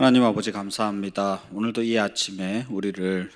하나님 아버지 감사합니다. 오늘도 이 아침에 우리를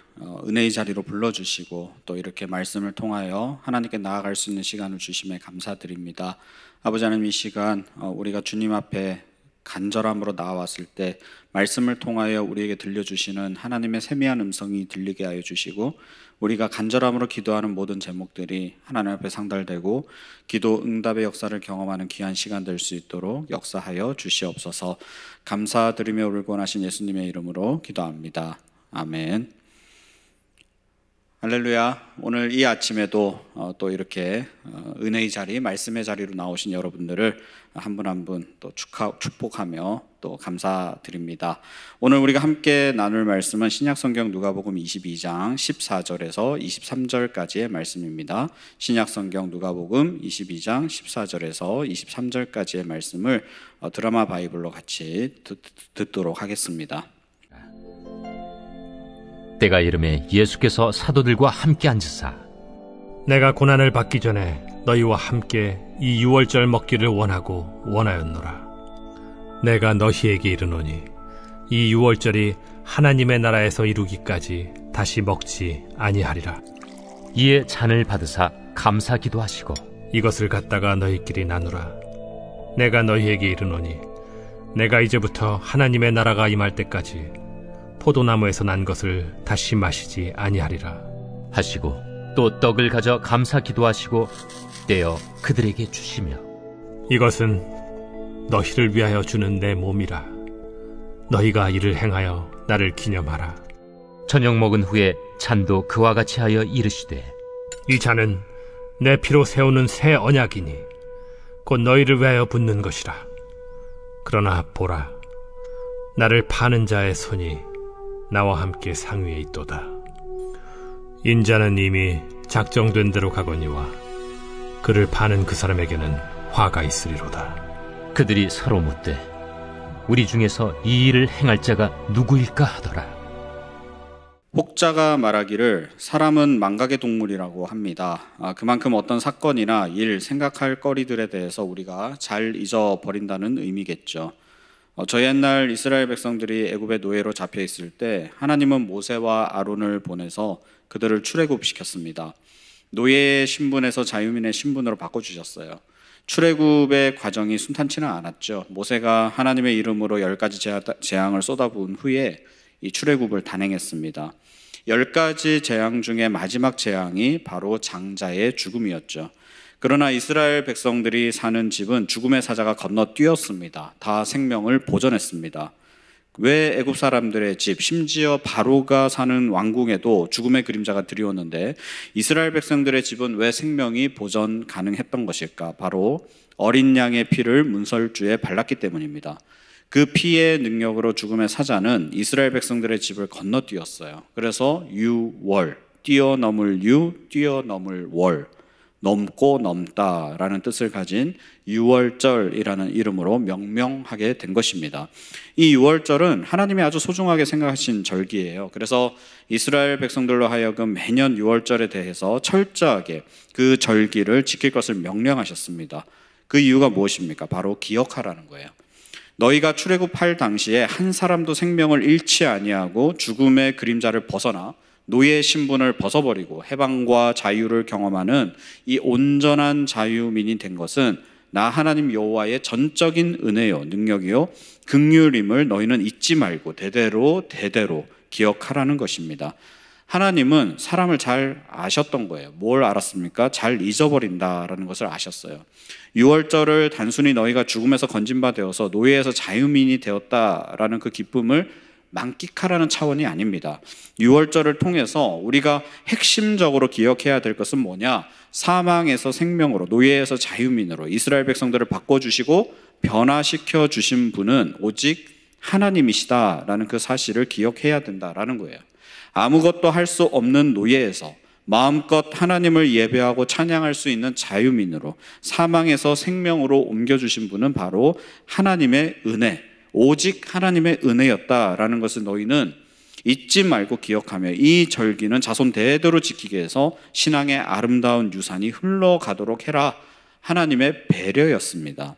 은혜의 자리로 불러주시고 또 이렇게 말씀을 통하여 하나님께 나아갈 수 있는 시간을 주심에 감사드립니다. 아버지 하나님, 이 시간 우리가 주님 앞에 간절함으로 나아왔을 때 말씀을 통하여 우리에게 들려주시는 하나님의 세미한 음성이 들리게 하여 주시고, 우리가 간절함으로 기도하는 모든 제목들이 하나님 앞에 상달되고 기도 응답의 역사를 경험하는 귀한 시간 될 수 있도록 역사하여 주시옵소서. 감사드리며 울고 원하신 예수님의 이름으로 기도합니다. 아멘. 할렐루야. 오늘 이 아침에도 또 이렇게 은혜의 자리, 말씀의 자리로 나오신 여러분들을 한 분 한 분 또 축복하며 또 감사드립니다. 오늘 우리가 함께 나눌 말씀은 신약성경 누가복음 22장 14절에서 23절까지의 말씀입니다. 신약성경 누가복음 22장 14절에서 23절까지의 말씀을 드라마 바이블로 같이 듣도록 하겠습니다. 때가 이르매 예수께서 사도들과 함께 앉으사, 내가 고난을 받기 전에 너희와 함께 이 유월절 먹기를 원하였노라. 내가 너희에게 이르노니 이 유월절이 하나님의 나라에서 이루기까지 다시 먹지 아니하리라. 이에 잔을 받으사 감사 기도하시고 이것을 갖다가 너희끼리 나누라. 내가 너희에게 이르노니 내가 이제부터 하나님의 나라가 임할 때까지 포도나무에서 난 것을 다시 마시지 아니하리라 하시고, 또 떡을 가져 감사 기도하시고 떼어 그들에게 주시며, 이것은 너희를 위하여 주는 내 몸이라. 너희가 이를 행하여 나를 기념하라. 저녁 먹은 후에 잔도 그와 같이 하여 이르시되, 이 잔은 내 피로 세우는 새 언약이니 곧 너희를 위하여 붓는 것이라. 그러나 보라, 나를 파는 자의 손이 나와 함께 상위에 있도다. 인자는 이미 작정된 대로 가거니와 그를 파는 그 사람에게는 화가 있으리로다. 그들이 서로 묻되 우리 중에서 이 일을 행할 자가 누구일까 하더라. 혹자가 말하기를 사람은 망각의 동물이라고 합니다. 그만큼 어떤 사건이나 일, 생각할 거리들에 대해서 우리가 잘 잊어버린다는 의미겠죠. 저 옛날 이스라엘 백성들이 애굽의 노예로 잡혀 있을 때 하나님은 모세와 아론을 보내서 그들을 출애굽시켰습니다. 노예의 신분에서 자유민의 신분으로 바꿔주셨어요. 출애굽의 과정이 순탄치는 않았죠. 모세가 하나님의 이름으로 10가지 재앙을 쏟아부은 후에 이 출애굽을 단행했습니다. 10가지 재앙 중에 마지막 재앙이 바로 장자의 죽음이었죠. 그러나 이스라엘 백성들이 사는 집은 죽음의 사자가 건너뛰었습니다. 다 생명을 보존했습니다. 왜 애굽 사람들의 집, 심지어 바로가 사는 왕궁에도 죽음의 그림자가 들이오는데 이스라엘 백성들의 집은 왜 생명이 보존 가능했던 것일까? 바로 어린 양의 피를 문설주에 발랐기 때문입니다. 그 피의 능력으로 죽음의 사자는 이스라엘 백성들의 집을 건너뛰었어요. 그래서 유월, 뛰어넘을 유, 뛰어넘을 월, 넘고 넘다라는 뜻을 가진 유월절이라는 이름으로 명명하게 된 것입니다. 이 유월절은 하나님이 아주 소중하게 생각하신 절기예요. 그래서 이스라엘 백성들로 하여금 매년 유월절에 대해서 철저하게 그 절기를 지킬 것을 명령하셨습니다. 그 이유가 무엇입니까? 바로 기억하라는 거예요. 너희가 출애굽할 당시에 한 사람도 생명을 잃지 아니하고 죽음의 그림자를 벗어나 노예의 신분을 벗어버리고 해방과 자유를 경험하는 이 온전한 자유민이 된 것은 나 하나님 여호와의 전적인 은혜요, 능력이요, 긍휼임을 너희는 잊지 말고 대대로 기억하라는 것입니다. 하나님은 사람을 잘 아셨던 거예요. 뭘 알았습니까? 잘 잊어버린다라는 것을 아셨어요. 유월절을 단순히 너희가 죽음에서 건진 바 되어서 노예에서 자유민이 되었다라는 그 기쁨을 만끽하라는 차원이 아닙니다. 유월절을 통해서 우리가 핵심적으로 기억해야 될 것은 뭐냐? 사망에서 생명으로, 노예에서 자유민으로 이스라엘 백성들을 바꿔주시고 변화시켜 주신 분은 오직 하나님이시다라는 그 사실을 기억해야 된다라는 거예요. 아무것도 할 수 없는 노예에서 마음껏 하나님을 예배하고 찬양할 수 있는 자유민으로, 사망에서 생명으로 옮겨주신 분은 바로 하나님의 은혜, 오직 하나님의 은혜였다라는 것을 너희는 잊지 말고 기억하며 이 절기는 자손 대대로 지키게 해서 신앙의 아름다운 유산이 흘러가도록 해라. 하나님의 배려였습니다.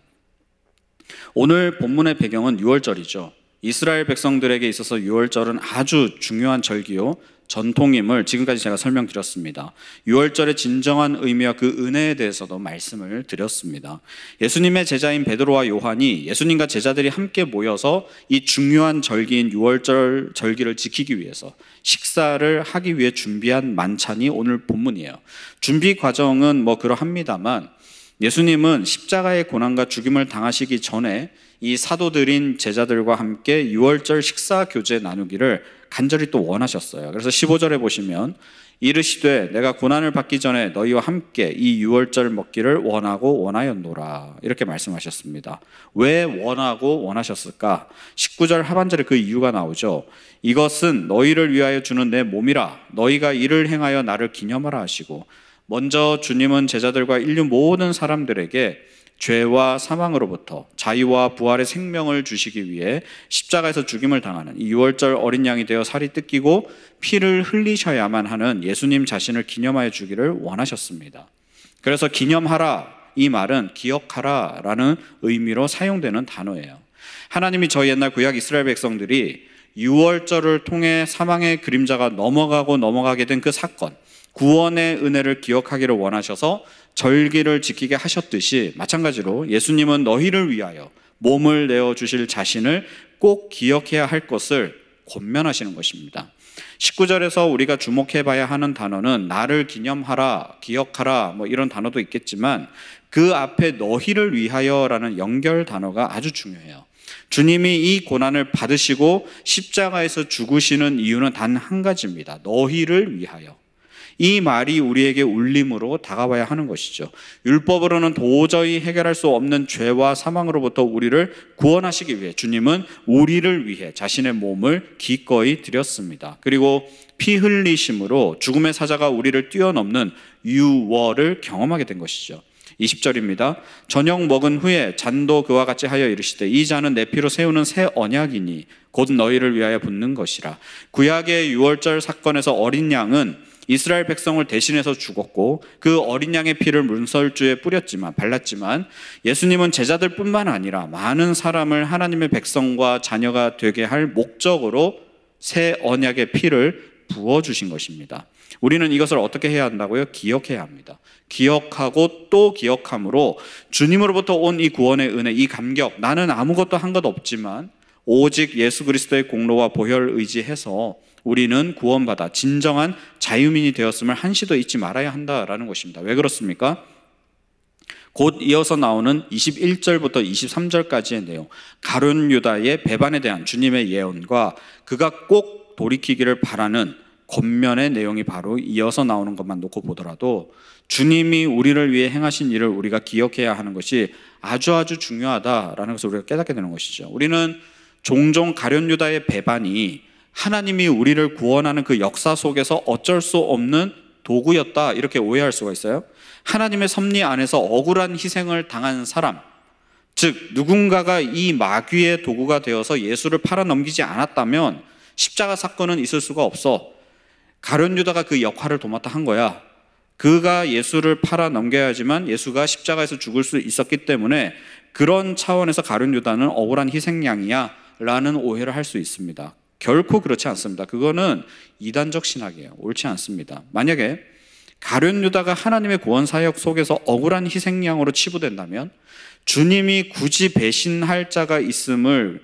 오늘 본문의 배경은 유월절이죠. 이스라엘 백성들에게 있어서 유월절은 아주 중요한 절기요 전통임을 지금까지 제가 설명드렸습니다. 유월절의 진정한 의미와 그 은혜에 대해서도 말씀을 드렸습니다. 예수님의 제자인 베드로와 요한이 예수님과 제자들이 함께 모여서 이 중요한 절기인 유월절 절기를 지키기 위해서 식사를 하기 위해 준비한 만찬이 오늘 본문이에요. 준비 과정은 그러합니다만 예수님은 십자가의 고난과 죽임을 당하시기 전에 이 사도들인 제자들과 함께 유월절 식사 교제 나누기를 간절히 또 원하셨어요. 그래서 15절에 보시면 이르시되 내가 고난을 받기 전에 너희와 함께 이 유월절 먹기를 원하고 원하였노라 이렇게 말씀하셨습니다. 왜 원하고 원하셨을까? 19절 하반절에 그 이유가 나오죠. 이것은 너희를 위하여 주는 내 몸이라 너희가 이를 행하여 나를 기념하라 하시고 먼저 주님은 제자들과 인류 모든 사람들에게 죄와 사망으로부터 자유와 부활의 생명을 주시기 위해 십자가에서 죽임을 당하는 이 유월절 어린 양이 되어 살이 뜯기고 피를 흘리셔야만 하는 예수님 자신을 기념하여 주기를 원하셨습니다. 그래서 기념하라 이 말은 기억하라 라는 의미로 사용되는 단어예요. 하나님이 저희 옛날 구약 이스라엘 백성들이 유월절을 통해 사망의 그림자가 넘어가게 된 그 사건, 구원의 은혜를 기억하기를 원하셔서 절기를 지키게 하셨듯이 마찬가지로 예수님은 너희를 위하여 몸을 내어주실 자신을 꼭 기억해야 할 것을 권면하시는 것입니다. 19절에서 우리가 주목해 봐야 하는 단어는 나를 기념하라, 기억하라 이런 단어도 있겠지만 그 앞에 너희를 위하여라는 연결 단어가 아주 중요해요. 주님이 이 고난을 받으시고 십자가에서 죽으시는 이유는 단 한 가지입니다. 너희를 위하여. 이 말이 우리에게 울림으로 다가와야 하는 것이죠. 율법으로는 도저히 해결할 수 없는 죄와 사망으로부터 우리를 구원하시기 위해 주님은 우리를 위해 자신의 몸을 기꺼이 드렸습니다. 그리고 피 흘리심으로 죽음의 사자가 우리를 뛰어넘는 유월을 경험하게 된 것이죠. 20절입니다. 저녁 먹은 후에 잔도 그와 같이 하여 이르시되 이 잔은 내 피로 세우는 새 언약이니 곧 너희를 위하여 붓는 것이라. 구약의 유월절 사건에서 어린 양은 이스라엘 백성을 대신해서 죽었고 그 어린 양의 피를 문설주에 발랐지만 예수님은 제자들뿐만 아니라 많은 사람을 하나님의 백성과 자녀가 되게 할 목적으로 새 언약의 피를 부어주신 것입니다. 우리는 이것을 어떻게 해야 한다고요? 기억해야 합니다. 기억하고 또 기억함으로 주님으로부터 온 이 구원의 은혜, 이 감격, 나는 아무것도 한 것 없지만 오직 예수 그리스도의 공로와 보혈 의지해서 우리는 구원받아 진정한 자유민이 되었음을 한시도 잊지 말아야 한다라는 것입니다. 왜 그렇습니까? 곧 이어서 나오는 21절부터 23절까지의 내용, 가룟 유다의 배반에 대한 주님의 예언과 그가 꼭 돌이키기를 바라는 권면의 내용이 바로 이어서 나오는 것만 놓고 보더라도 주님이 우리를 위해 행하신 일을 우리가 기억해야 하는 것이 아주 중요하다라는 것을 우리가 깨닫게 되는 것이죠. 우리는 종종 가룟 유다의 배반이 하나님이 우리를 구원하는 그 역사 속에서 어쩔 수 없는 도구였다 이렇게 오해할 수가 있어요. 하나님의 섭리 안에서 억울한 희생을 당한 사람, 즉 누군가가 이 마귀의 도구가 되어서 예수를 팔아넘기지 않았다면 십자가 사건은 있을 수가 없어. 가룟 유다가 그 역할을 도맡아 한 거야. 그가 예수를 팔아넘겨야지만 예수가 십자가에서 죽을 수 있었기 때문에 그런 차원에서 가룟 유다는 억울한 희생양이야 라는 오해를 할 수 있습니다. 결코 그렇지 않습니다. 그거는 이단적 신학이에요. 옳지 않습니다. 만약에 가룟 유다가 하나님의 구원 사역 속에서 억울한 희생양으로 치부된다면 주님이 굳이 배신할 자가 있음을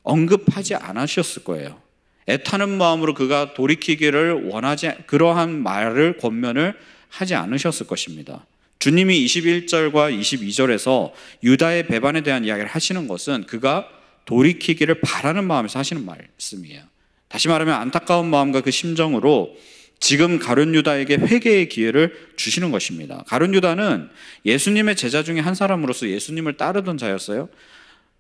언급하지 않으셨을 거예요. 애타는 마음으로 그가 돌이키기를 원하지, 그러한 말을 권면을 하지 않으셨을 것입니다. 주님이 21절과 22절에서 유다의 배반에 대한 이야기를 하시는 것은 그가 돌이키기를 바라는 마음에서 하시는 말씀이에요. 다시 말하면 안타까운 마음과 그 심정으로 지금 가룟 유다에게 회개의 기회를 주시는 것입니다. 가룟 유다는 예수님의 제자 중에 한 사람으로서 예수님을 따르던 자였어요.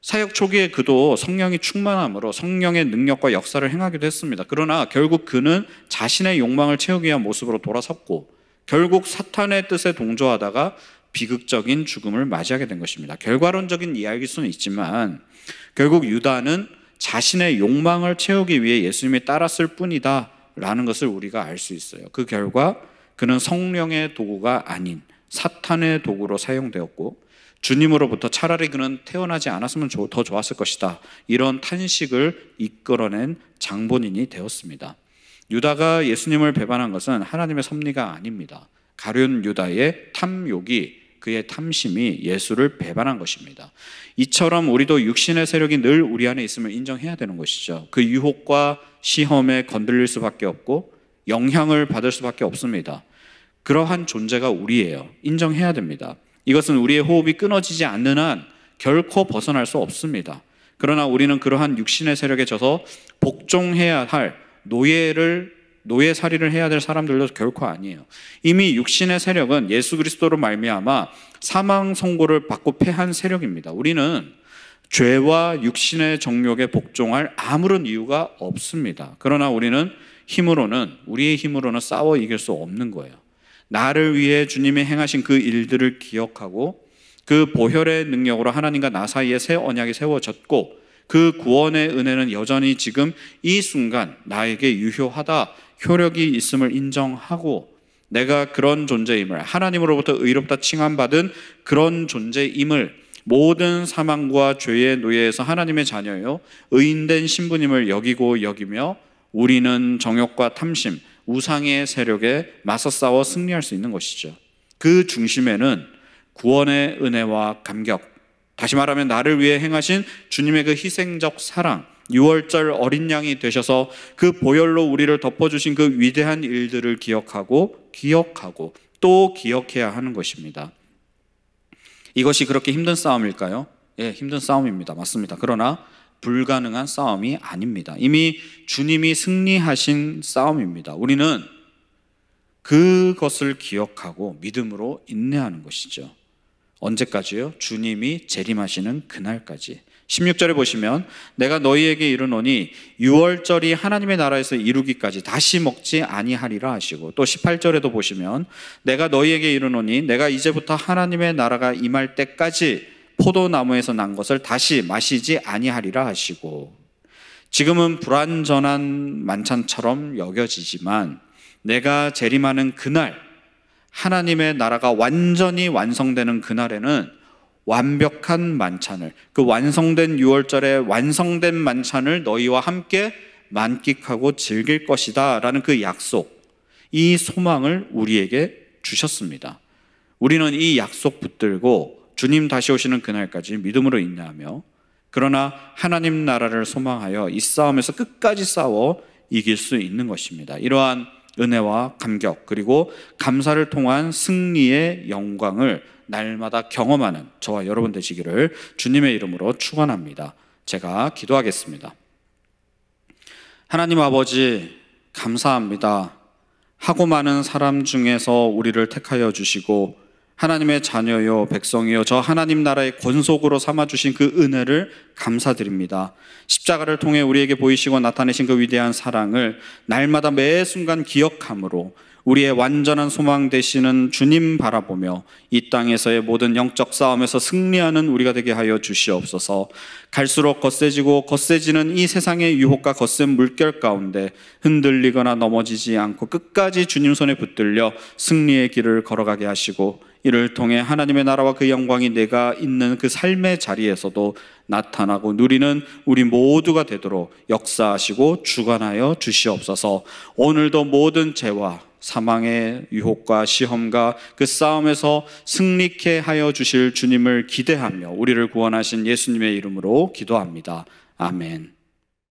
사역 초기에 그도 성령이 충만함으로 성령의 능력과 역사를 행하기도 했습니다. 그러나 결국 그는 자신의 욕망을 채우기 위한 모습으로 돌아섰고 결국 사탄의 뜻에 동조하다가 비극적인 죽음을 맞이하게 된 것입니다. 결과론적인 이야기일 수는 있지만 결국 유다는 자신의 욕망을 채우기 위해 예수님이 따랐을 뿐이다 라는 것을 우리가 알 수 있어요. 그 결과 그는 성령의 도구가 아닌 사탄의 도구로 사용되었고 주님으로부터 차라리 그는 태어나지 않았으면 더 좋았을 것이다. 이런 탄식을 이끌어낸 장본인이 되었습니다. 유다가 예수님을 배반한 것은 하나님의 섭리가 아닙니다. 가룟 유다의 탐욕이, 그의 탐심이 예수를 배반한 것입니다. 이처럼 우리도 육신의 세력이 늘 우리 안에 있음을 인정해야 되는 것이죠. 그 유혹과 시험에 건들릴 수밖에 없고 영향을 받을 수밖에 없습니다. 그러한 존재가 우리예요. 인정해야 됩니다. 이것은 우리의 호흡이 끊어지지 않는 한 결코 벗어날 수 없습니다. 그러나 우리는 그러한 육신의 세력에 져서 복종해야 할 노예살이를 해야 될 사람들도 결코 아니에요. 이미 육신의 세력은 예수 그리스도로 말미암아 사망 선고를 받고 패한 세력입니다. 우리는 죄와 육신의 정욕에 복종할 아무런 이유가 없습니다. 그러나 우리의 힘으로는 싸워 이길 수 없는 거예요. 나를 위해 주님이 행하신 그 일들을 기억하고 그 보혈의 능력으로 하나님과 나 사이에 새 언약이 세워졌고 그 구원의 은혜는 여전히 지금 이 순간 나에게 유효하다, 효력이 있음을 인정하고 내가 그런 존재임을, 하나님으로부터 의롭다 칭함받은 그런 존재임을, 모든 사망과 죄의 노예에서 하나님의 자녀요 의인된 신부님을 여기며 우리는 정욕과 탐심, 우상의 세력에 맞서 싸워 승리할 수 있는 것이죠. 그 중심에는 구원의 은혜와 감격, 다시 말하면 나를 위해 행하신 주님의 그 희생적 사랑, 6월절 어린 양이 되셔서 그 보혈로 우리를 덮어주신 그 위대한 일들을 기억하고 또 기억해야 하는 것입니다. 이것이 그렇게 힘든 싸움일까요? 예, 힘든 싸움입니다. 맞습니다. 그러나 불가능한 싸움이 아닙니다. 이미 주님이 승리하신 싸움입니다. 우리는 그것을 기억하고 믿음으로 인내하는 것이죠. 언제까지요? 주님이 재림하시는 그날까지. 16절에 보시면 내가 너희에게 이르노니 6월절이 하나님의 나라에서 이루기까지 다시 먹지 아니하리라 하시고, 또 18절에도 보시면 내가 너희에게 이르노니 내가 이제부터 하나님의 나라가 임할 때까지 포도나무에서 난 것을 다시 마시지 아니하리라 하시고, 지금은 불완전한 만찬처럼 여겨지지만 내가 재림하는 그날, 하나님의 나라가 완전히 완성되는 그날에는 완벽한 만찬을, 그 완성된 6월절의 완성된 만찬을 너희와 함께 만끽하고 즐길 것이다 라는 그 약속, 이 소망을 우리에게 주셨습니다. 우리는 이 약속 붙들고 주님 다시 오시는 그날까지 믿음으로 인내하며, 그러나 하나님 나라를 소망하여 이 싸움에서 끝까지 싸워 이길 수 있는 것입니다. 이러한 은혜와 감격 그리고 감사를 통한 승리의 영광을 날마다 경험하는 저와 여러분 되시기를 주님의 이름으로 축원합니다. 제가 기도하겠습니다. 하나님 아버지, 감사합니다. 하고 많은 사람 중에서 우리를 택하여 주시고 하나님의 자녀요 백성이요 저 하나님 나라의 권속으로 삼아주신 그 은혜를 감사드립니다. 십자가를 통해 우리에게 보이시고 나타내신 그 위대한 사랑을 날마다 매 순간 기억함으로 우리의 완전한 소망 되시는 주님 바라보며 이 땅에서의 모든 영적 싸움에서 승리하는 우리가 되게 하여 주시옵소서. 갈수록 거세지는 이 세상의 유혹과 거센 물결 가운데 흔들리거나 넘어지지 않고 끝까지 주님 손에 붙들려 승리의 길을 걸어가게 하시고, 이를 통해 하나님의 나라와 그 영광이 내가 있는 그 삶의 자리에서도 나타나고 누리는 우리 모두가 되도록 역사하시고 주관하여 주시옵소서. 오늘도 모든 죄와 사망의 유혹과 시험과 그 싸움에서 승리케 하여 주실 주님을 기대하며 우리를 구원하신 예수님의 이름으로 기도합니다. 아멘.